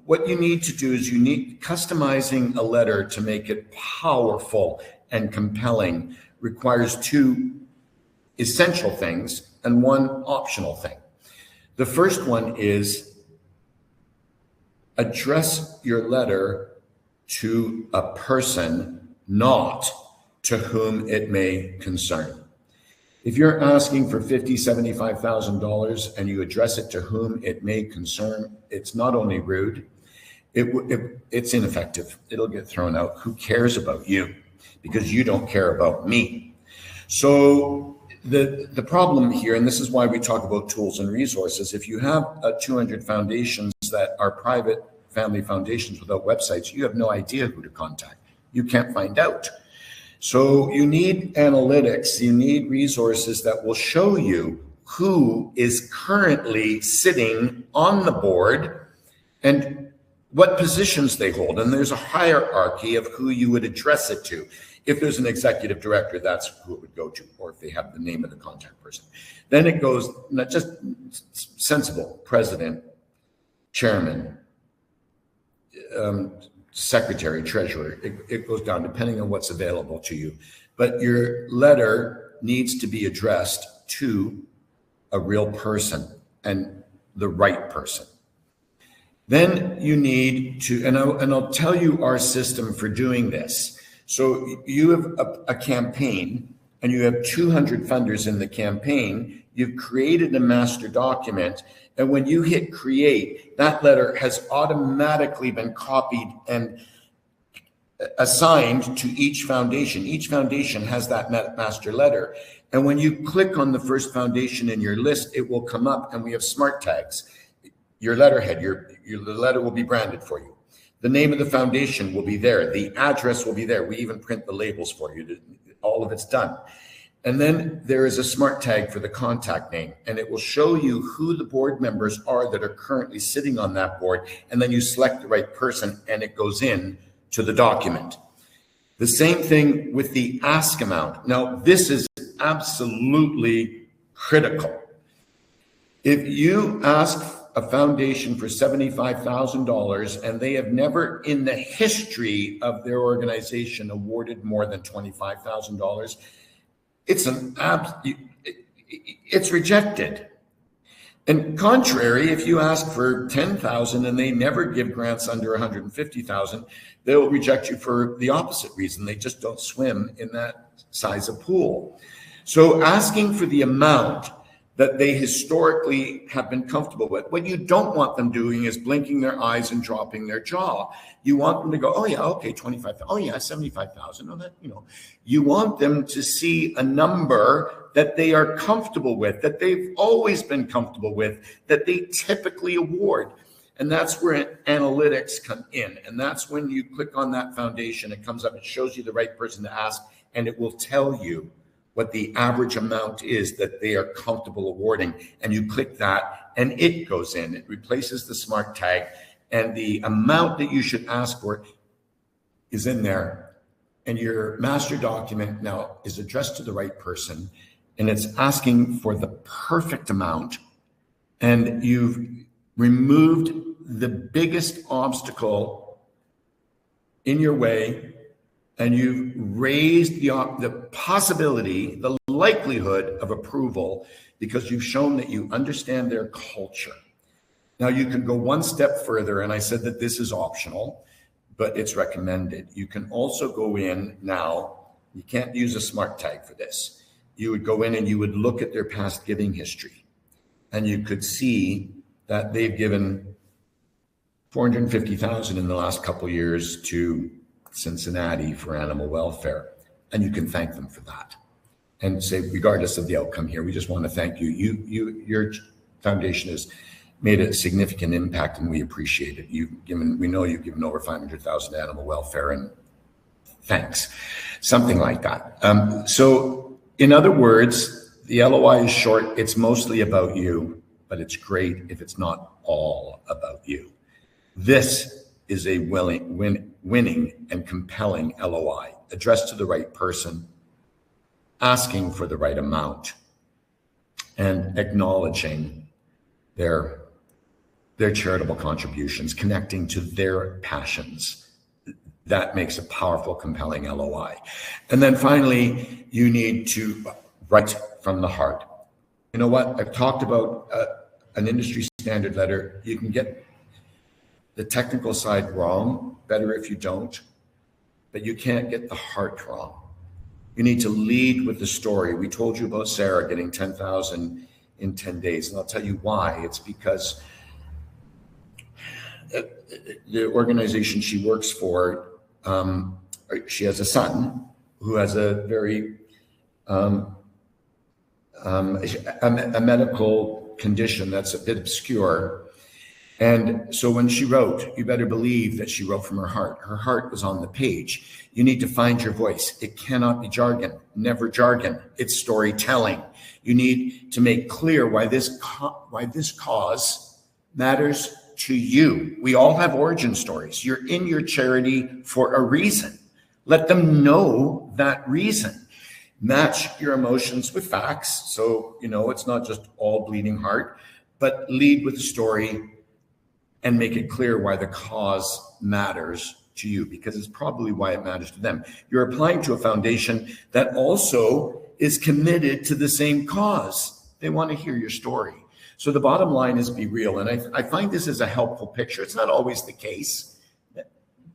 what you need to do is customizing a letter to make it powerful and compelling requires two essential things and one optional thing. The first one is address your letter to a person, not to whom it may concern. If you're asking for $50,000, $75,000 and you address it to whom it may concern, it's not only rude, it's ineffective. It'll get thrown out. Who cares about you? Because you don't care about me. So the problem here, and this is why we talk about tools and resources, if you have 200 foundations that are private family foundations without websites, you have no idea who to contact. You can't find out. So you need analytics, you need resources that will show you who is currently sitting on the board and what positions they hold. And there's a hierarchy of who you would address it to. If there's an executive director, that's who it would go to, or if they have the name of the contact person. Then it goes, not just sensible, president, chairman, secretary, treasurer. It goes down depending on what's available to you. But your letter needs to be addressed to a real person and the right person. Then you need to, and I'll tell you our system for doing this. So you have a campaign and you have 200 funders in the campaign. You've created a master document. And when you hit create, that letter has automatically been copied and assigned to each foundation. Each foundation has that master letter. And when you click on the first foundation in your list, it will come up and we have smart tags. Your letterhead, the letter will be branded for you. The name of the foundation will be there. The address will be there. We even print the labels for you. All of it's done. And then there is a smart tag for the contact name, and it will show you who the board members are that are currently sitting on that board. And then you select the right person and it goes in to the document. The same thing with the ask amount. Now, this is absolutely critical. If you ask a foundation for $75,000 and they have never in the history of their organization awarded more than $25,000, it's rejected. And contrary, if you ask for $10,000 and they never give grants under $150,000, they'll reject you for the opposite reason. They just don't swim in that size of pool. So asking for the amount that they historically have been comfortable with. What you don't want them doing is blinking their eyes and dropping their jaw. You want them to go, oh yeah, okay, 25,000. Oh yeah, 75,000. Oh, that, you want them to see a number that they are comfortable with, that they've always been comfortable with, that they typically award. And that's where analytics come in. And that's when you click on that foundation, it comes up, it shows you the right person to ask, and it will tell you what the average amount is that they are comfortable awarding. And you click that and it goes in. It replaces the smart tag and the amount that you should ask for is in there. And your master document now is addressed to the right person and it's asking for the perfect amount. And you've removed the biggest obstacle in your way. And you've raised the possibility, the likelihood of approval because you've shown that you understand their culture. Now you can go one step further, and I said that this is optional, but it's recommended. You can also go in now, you can't use a smart tag for this. You would go in and you would look at their past giving history, and you could see that they've given $450,000 in the last couple of years to Cincinnati for animal welfare, and you can thank them for that and say, regardless of the outcome here, we just want to thank you. Your foundation has made a significant impact and we appreciate it. We know you've given over $500,000 to animal welfare, and thanks. Something like that. So in other words, the LOI is short. It's mostly about you, but it's great if it's not all about you. This is a winning and compelling LOI, addressed to the right person, asking for the right amount, and acknowledging their their charitable contributions, connecting to their passions. That makes a powerful, compelling LOI. And then finally, you need to write from the heart. You know what? I've talked about an industry standard letter. You can get the technical side wrong, better if you don't, but you can't get the heart wrong. You need to lead with the story. We told you about Sarah getting 10,000 in 10 days, and I'll tell you why. It's because the organization she works for, she has a son who has a very a medical condition that's a bit obscure. And so when she wrote, you better believe that she wrote from her heart. Her heart was on the page. You need to find your voice. It cannot be jargon, never jargon. It's storytelling. You need to make clear why this cause matters to you. We all have origin stories. You're in your charity for a reason. Let them know that reason. Match your emotions with facts. So, it's not just all bleeding heart, but lead with the story and make it clear why the cause matters to you, because it's probably why it matters to them. You're applying to a foundation that also is committed to the same cause. They want to hear your story. So the bottom line is be real. And I find this as a helpful picture. It's not always the case,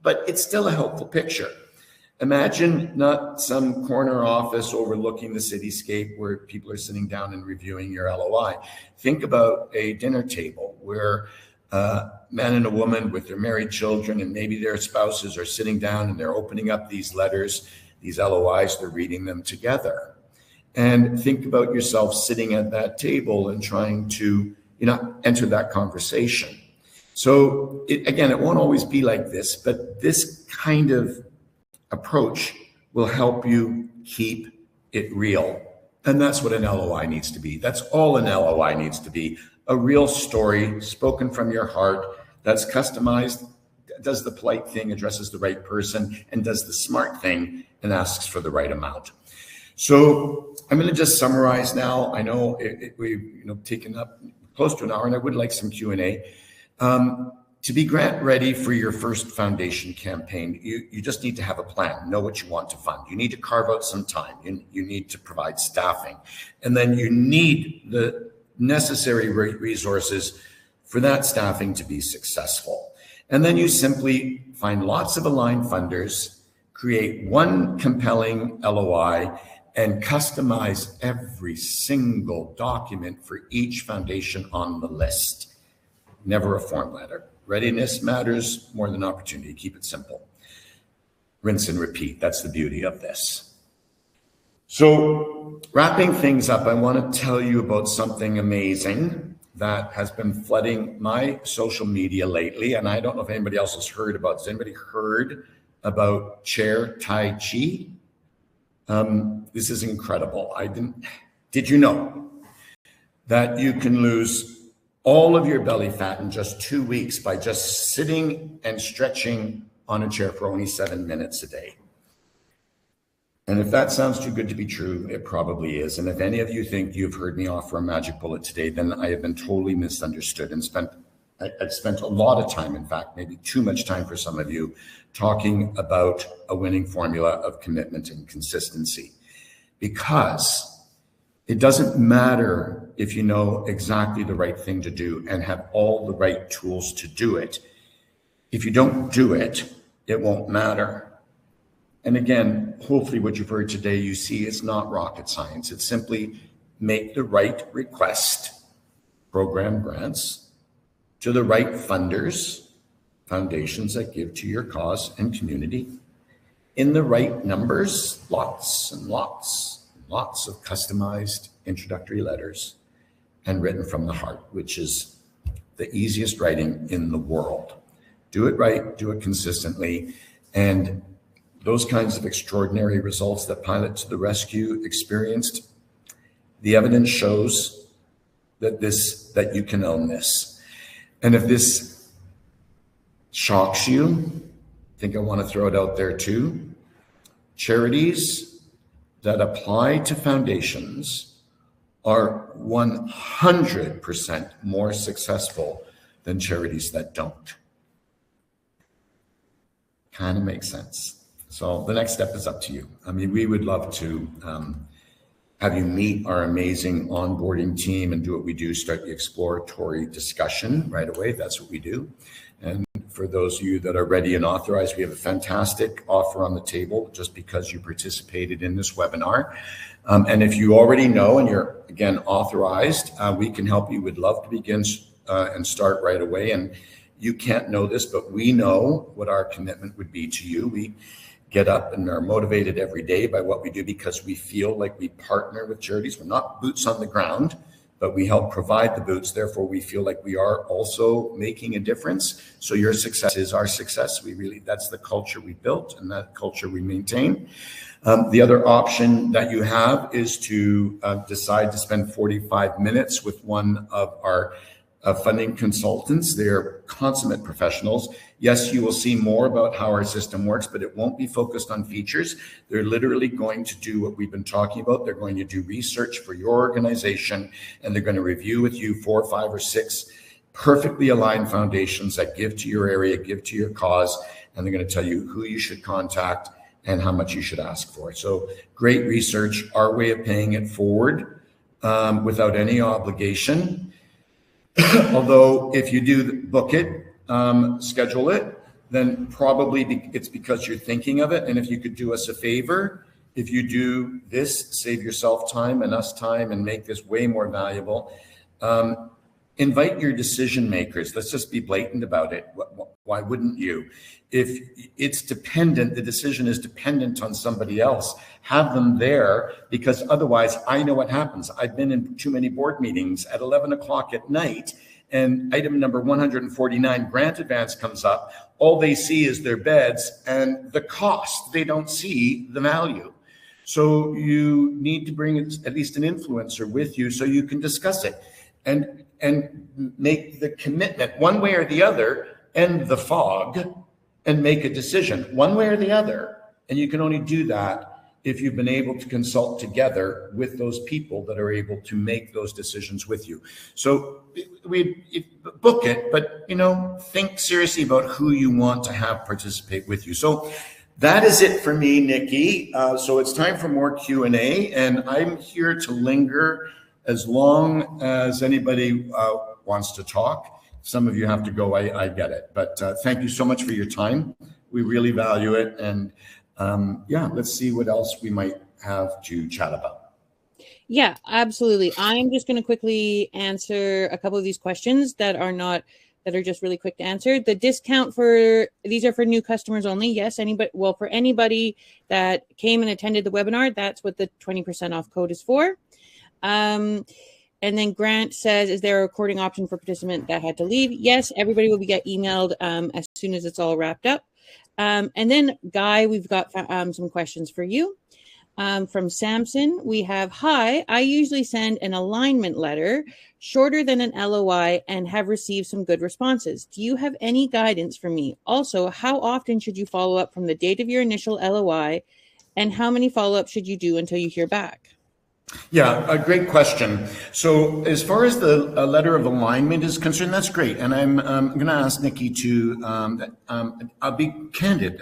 but it's still a helpful picture. Imagine not some corner office overlooking the cityscape where people are sitting down and reviewing your LOI. Think about a dinner table where a man and a woman with their married children and maybe their spouses are sitting down and they're opening up these letters, these LOIs, they're reading them together. And think about yourself sitting at that table and trying to, enter that conversation. So it won't always be like this, but this kind of approach will help you keep it real. And that's what an LOI needs to be. That's all an LOI needs to be. A real story spoken from your heart that's customized, does the polite thing, addresses the right person, and does the smart thing and asks for the right amount. So I'm going to just summarize now. I know we've taken up close to an hour, and I would like some Q&A. To be grant ready for your first foundation campaign, you just need to have a plan, know what you want to fund. You need to carve out some time. You need to provide staffing. And then you need the necessary resources for that staffing to be successful. And then you simply find lots of aligned funders, create one compelling LOI, and customize every single document for each foundation on the list. Never a form letter. Readiness matters more than opportunity. Keep it simple. Rinse and repeat. That's the beauty of this. So wrapping things up, I want to tell you about something amazing that has been flooding my social media lately. And I don't know if anybody else has heard about. Has anybody heard about chair Tai Chi? This is incredible. Did you know that you can lose all of your belly fat in just 2 weeks by just sitting and stretching on a chair for only 7 minutes a day? And if that sounds too good to be true, it probably is. And if any of you think you've heard me offer a magic bullet today, then I have been totally misunderstood and I've spent a lot of time, in fact, maybe too much time for some of you, talking about a winning formula of commitment and consistency. Because it doesn't matter if you know exactly the right thing to do and have all the right tools to do it. If you don't do it, it won't matter. And again, hopefully what you've heard today, you see it's not rocket science. It's simply make the right request, program grants, to the right funders, foundations that give to your cause and community, in the right numbers, lots and lots and lots of customized introductory letters, and written from the heart, which is the easiest writing in the world. Do it right, do it consistently, and those kinds of extraordinary results that Pilot to the Rescue experienced, the evidence shows that you can own this. And if this shocks you, I think I want to throw it out there too. Charities that apply to foundations are 100% more successful than charities that don't. Kind of makes sense. So the next step is up to you. I mean, we would love to have you meet our amazing onboarding team and do what we do, start the exploratory discussion right away. That's what we do. And for those of you that are ready and authorized, we have a fantastic offer on the table just because you participated in this webinar. And if you already know and you're, again, authorized, we can help you. We'd love to begin and start right away. And you can't know this, but we know what our commitment would be to you. We get up and are motivated every day by what we do because we feel like we partner with charities. We're not boots on the ground, but we help provide the boots. Therefore, we feel like we are also making a difference. So your success is our success. That's the culture we built and that culture we maintain. The other option that you have is to decide to spend 45 minutes with one of our funding consultants. They're consummate professionals. Yes, you will see more about how our system works, but it won't be focused on features. They're literally going to do what we've been talking about. They're going to do research for your organization, and they're going to review with you 4, 5, or 6 perfectly aligned foundations that give to your area, give to your cause, and they're going to tell you who you should contact and how much you should ask for. So great research, our way of paying it forward without any obligation. Although if you do book it, schedule it, then probably it's because you're thinking of it. And if you could do us a favor, if you do this, save yourself time and us time and make this way more valuable, invite your decision makers. Let's just be blatant about it. Why wouldn't you? If it's dependent, the decision is dependent on somebody else, have them there, because otherwise I know what happens. I've been in too many board meetings at 11 o'clock at night, and item number 149, grant advance, comes up. All they see is their beds and the cost. They don't see the value. So you need to bring at least an influencer with you so you can discuss it and make the commitment one way or the other, end the fog and make a decision one way or the other. And you can only do that if you've been able to consult together with those people that are able to make those decisions with you. So we book it, but think seriously about who you want to have participate with you. So that is it for me, Nikki. So it's time for more Q&A, and I'm here to linger as long as anybody wants to talk. Some of you have to go, I get it. But thank you so much for your time. We really value it. And let's see what else we might have to chat about. Yeah, absolutely. I'm just going to quickly answer a couple of these questions that are just really quick to answer. The discount these are for new customers only. Yes, for anybody that came and attended the webinar, that's what the 20% off code is for. And then Grant says, is there a recording option for participant that had to leave? Yes, everybody will get emailed as soon as it's all wrapped up. And then Guy, we've got some questions for you. From Samson, we have, hi, I usually send an alignment letter shorter than an LOI and have received some good responses. Do you have any guidance for me? Also, how often should you follow up from the date of your initial LOI, and how many follow-ups should you do until you hear back? Yeah, a great question. So as far as the letter of alignment is concerned, that's great. And I'm going to ask Nikki to, I'll be candid.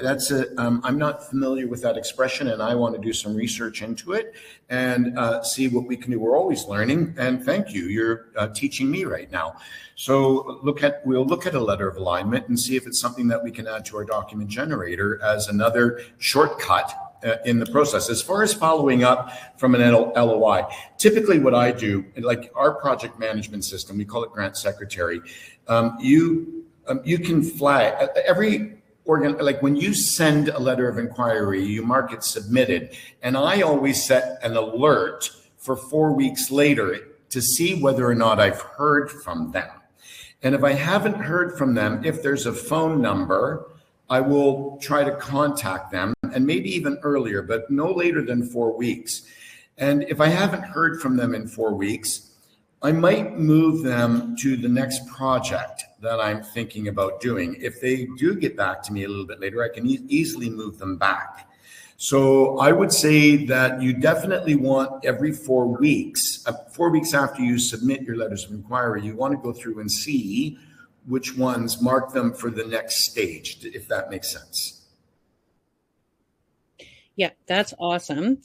I'm not familiar with that expression, and I want to do some research into it and see what we can do. We're always learning, and thank you. You're teaching me right now. So we'll look at a letter of alignment and see if it's something that we can add to our document generator as another shortcut in the process. As far as following up from an LOI, typically what I do, like our project management system, we call it Grant Secretary. You can flag every like when you send a letter of inquiry, you mark it submitted, and I always set an alert for 4 weeks later to see whether or not I've heard from them. And if I haven't heard from them, if there's a phone number, I will try to contact them, and maybe even earlier, but no later than 4 weeks. And if I haven't heard from them in 4 weeks, I might move them to the next project that I'm thinking about doing. If they do get back to me a little bit later, I can easily move them back. So I would say that you definitely want every 4 weeks, 4 weeks after you submit your letters of inquiry, you want to go through and see which ones, mark them for the next stage, if that makes sense. Yeah, that's awesome.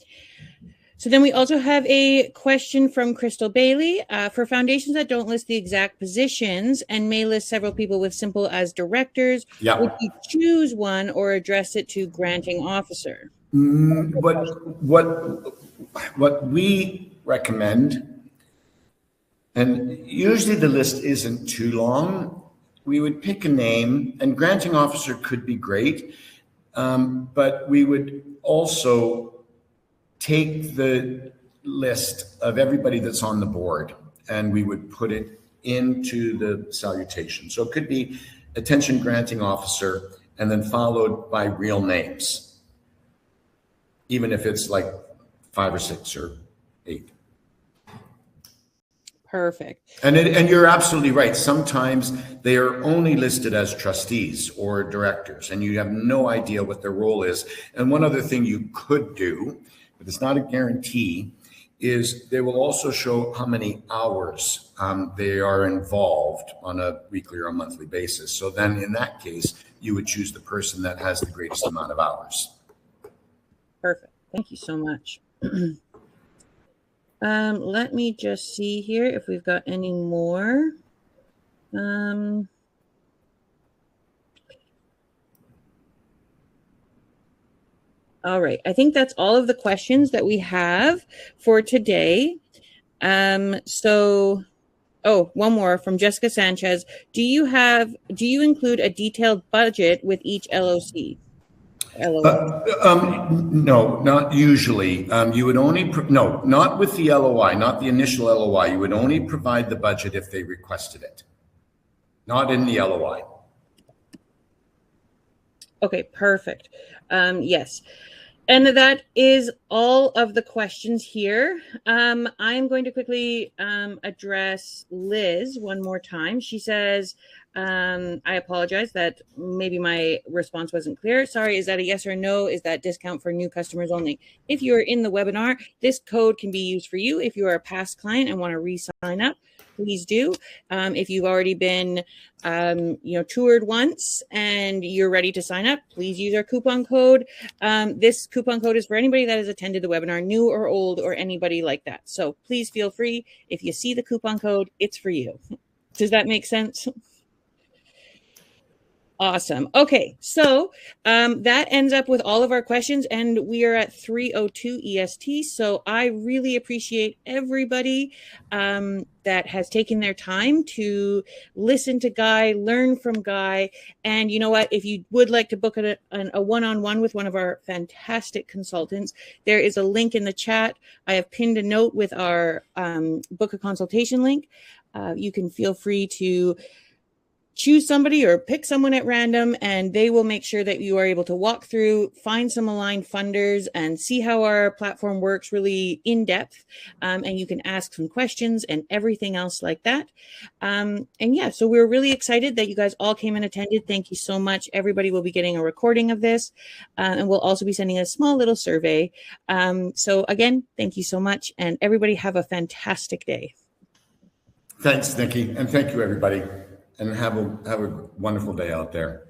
So then we also have a question from Crystal Bailey. For foundations that don't list the exact positions and may list several people with simple as directors, would you choose one or address it to granting officer? What we recommend, and usually the list isn't too long, we would pick a name, and granting officer could be great, but we would also take the list of everybody that's on the board and we would put it into the salutation. So it could be attention granting officer and then followed by real names, even if it's like 5 or 6 or 8. Perfect. And you're absolutely right. Sometimes they are only listed as trustees or directors and you have no idea what their role is. And one other thing you could do, but it's not a guarantee, is they will also show how many hours they are involved on a weekly or a monthly basis. So then in that case, you would choose the person that has the greatest amount of hours. Perfect. Thank you so much. Let me just see here if we've got any more. All right. I think that's all of the questions that we have for today. One more from Jessica Sanchez. Do you include a detailed budget with each LOC? No, not usually. You would only, not with the LOI, not the initial LOI. You would only provide the budget if they requested it, not in the LOI. Okay, perfect. Yes. And that is all of the questions here. I'm going to quickly address Liz one more time. She says, I apologize that maybe my response wasn't clear. Sorry, is that a yes or no? Is that discount for new customers only? If you're in the webinar, this code can be used for you. If you are a past client and want to re-sign up, please do. If you've already been toured once and you're ready to sign up, please use our coupon code. This coupon code is for anybody that has attended the webinar, new or old, or anybody like that. So please feel free. If you see the coupon code, it's for you. Does that make sense? Awesome. Okay, so that ends up with all of our questions, and we are at 3:02 EST. So I really appreciate everybody that has taken their time to listen to Guy, learn from Guy. And you know what? If you would like to book a one-on-one with one of our fantastic consultants, there is a link in the chat. I have pinned a note with our book a consultation link. You can feel free to choose somebody or pick someone at random, and they will make sure that you are able to walk through, find some aligned funders, and see how our platform works really in depth. And you can ask some questions and everything else like that. And yeah, so we're really excited that you guys all came and attended. Thank you so much. Everybody will be getting a recording of this, and we'll also be sending a small little survey. So again, thank you so much, and everybody have a fantastic day. Thanks, Nikki, and thank you, everybody. And have a wonderful day out there.